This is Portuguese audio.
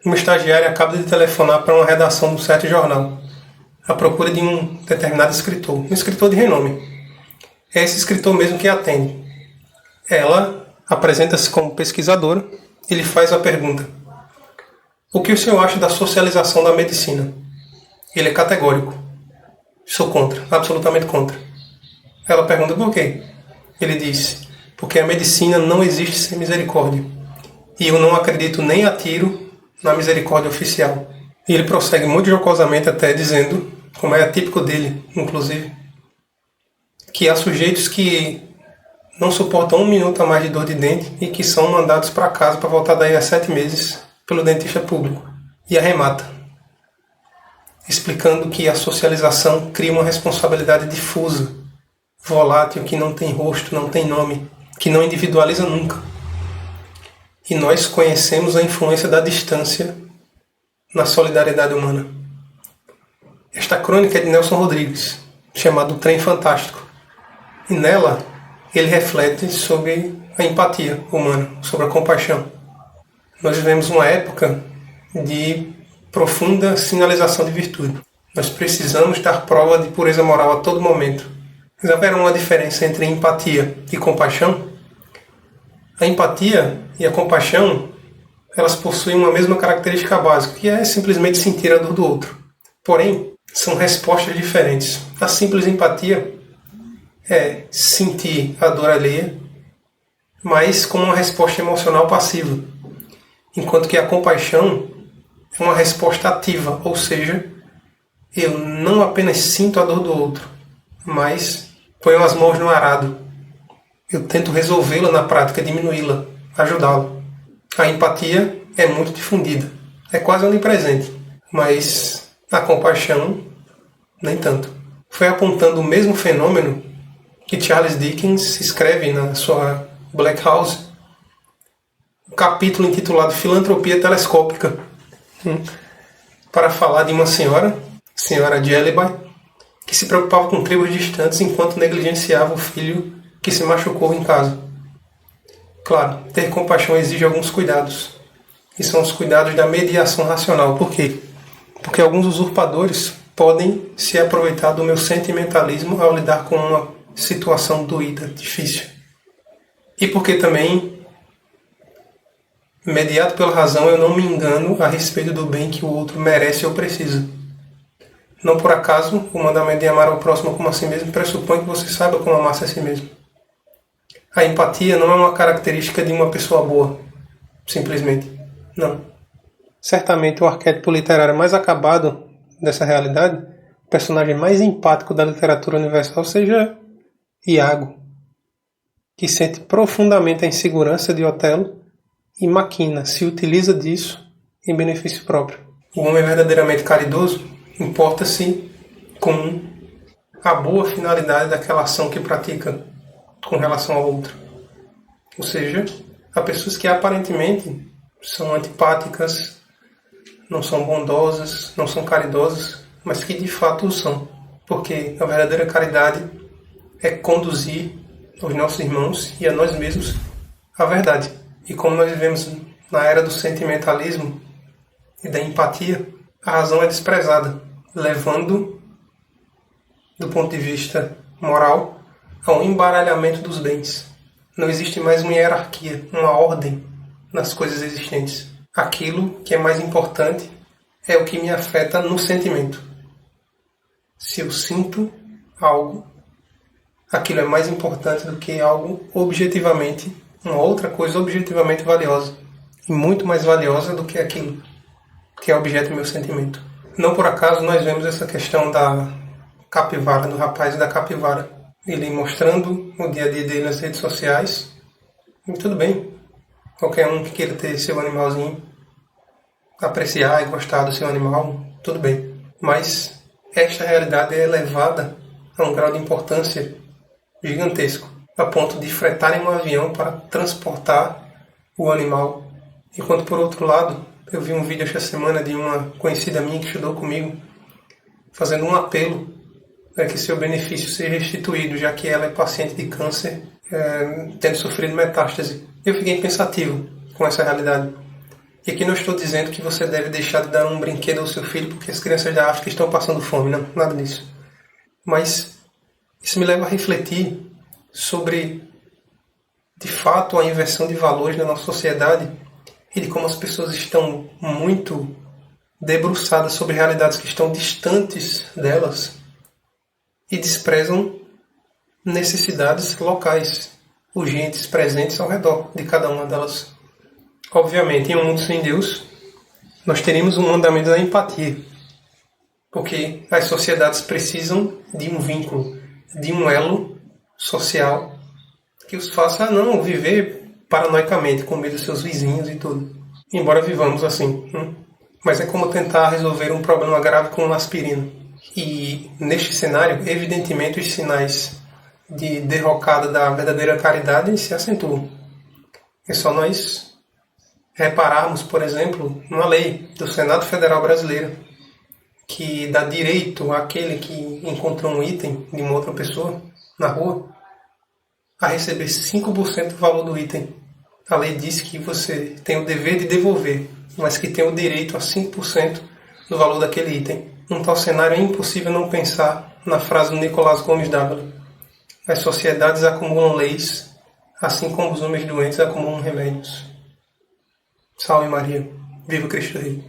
Uma estagiária acaba de telefonar para uma redação de um certo jornal, à procura de um determinado escritor, um escritor de renome. É esse escritor mesmo que atende. Ela apresenta-se como pesquisadora e lhe faz a pergunta: o que o senhor acha da socialização da medicina? Ele é categórico. Sou contra, absolutamente contra. Ela pergunta por quê? Ele diz: porque a medicina não existe sem misericórdia. E eu não acredito nem a tiro na misericórdia oficial. E ele prossegue muito jocosamente até dizendo, como é típico dele, inclusive, que há sujeitos que não suportam um minuto a mais de dor de dente e que são mandados para casa para voltar daí a 7 meses pelo dentista público. E arremata, explicando que a socialização cria uma responsabilidade difusa, volátil, que não tem rosto, não tem nome, que não individualiza nunca. E nós conhecemos a influência da distância na solidariedade humana. Esta crônica é de Nelson Rodrigues, chamada O Trem Fantástico. E nela ele reflete sobre a empatia humana, sobre a compaixão. Nós vivemos uma época de profunda sinalização de virtude. Nós precisamos dar prova de pureza moral a todo momento. Mas haverá uma diferença entre empatia e compaixão? A empatia e a compaixão, elas possuem uma mesma característica básica, que é simplesmente sentir a dor do outro. Porém, são respostas diferentes. A simples empatia é sentir a dor alheia, mas como uma resposta emocional passiva. Enquanto que a compaixão é uma resposta ativa, ou seja, eu não apenas sinto a dor do outro, mas ponho as mãos no arado. Eu tento resolvê-la na prática, diminuí-la, ajudá-lo. A empatia é muito difundida, é quase onipresente, mas a compaixão nem tanto. Foi apontando o mesmo fenômeno que Charles Dickens escreve na sua Black House, um capítulo intitulado Filantropia Telescópica, para falar de uma senhora Jellyby, que se preocupava com tribos distantes enquanto negligenciava o filho que se machucou em casa. Claro, ter compaixão exige alguns cuidados. E são os cuidados da mediação racional. Por quê? Porque alguns usurpadores podem se aproveitar do meu sentimentalismo ao lidar com uma situação doída, difícil. E porque também, mediado pela razão, eu não me engano a respeito do bem que o outro merece ou precisa. Não por acaso, o mandamento de amar ao próximo como a si mesmo pressupõe que você saiba como amar-se a si mesmo. A empatia não é uma característica de uma pessoa boa, simplesmente. Não. Certamente o arquétipo literário mais acabado dessa realidade, o personagem mais empático da literatura universal, seja Iago, que sente profundamente a insegurança de Otelo e maquina, se utiliza disso em benefício próprio. O homem verdadeiramente caridoso importa-se com a boa finalidade daquela ação que pratica com relação ao outro. Ou seja, há pessoas que aparentemente são antipáticas, não são bondosas, não são caridosas, mas que de fato o são. Porque a verdadeira caridade é conduzir aos nossos irmãos e a nós mesmos a verdade. E como nós vivemos na era do sentimentalismo e da empatia, a razão é desprezada, levando, do ponto de vista moral, a um embaralhamento dos bens. Não existe mais uma hierarquia, uma ordem nas coisas existentes. Aquilo que é mais importante é o que me afeta no sentimento. Se eu sinto algo, aquilo é mais importante do que algo objetivamente, uma outra coisa objetivamente valiosa. E muito mais valiosa do que aquilo que é objeto do meu sentimento. Não por acaso nós vemos essa questão da capivara, do rapaz da capivara. Ele mostrando o dia a dia dele nas redes sociais. E tudo bem. Qualquer um que queira ter seu animalzinho, apreciar e gostar do seu animal, tudo bem. Mas esta realidade é elevada a um grau de importância gigantesco, a ponto de fretarem um avião para transportar o animal. Enquanto, por outro lado, eu vi um vídeo esta semana de uma conhecida minha que estudou comigo, fazendo um apelo para que seu benefício seja restituído, já que ela é paciente de câncer, tendo sofrido metástase. Eu fiquei pensativo com essa realidade. E aqui não estou dizendo que você deve deixar de dar um brinquedo ao seu filho porque as crianças da África estão passando fome, não, nada disso. Mas isso me leva a refletir sobre, de fato, a inversão de valores na nossa sociedade e de como as pessoas estão muito debruçadas sobre realidades que estão distantes delas e desprezam necessidades locais, urgentes, presentes ao redor de cada uma delas. Obviamente, em um mundo sem Deus, nós teríamos um mandamento da empatia, porque as sociedades precisam de um vínculo, de um elo social que os faça não viver paranoicamente com medo dos seus vizinhos e tudo. Embora vivamos assim. Mas é como tentar resolver um problema grave com uma aspirina. E neste cenário, evidentemente, os sinais de derrocada da verdadeira caridade se acentuam. É só nós repararmos, por exemplo, numa lei do Senado Federal Brasileiro que dá direito àquele que encontrou um item de uma outra pessoa na rua a receber 5% do valor do item. A lei diz que você tem o dever de devolver, mas que tem o direito a 5% do valor daquele item. Num tal cenário é impossível não pensar na frase do Nicolás Gomes Dávila: as sociedades acumulam leis, assim como os homens doentes acumulam remédios. Salve Maria. Viva Cristo Rei.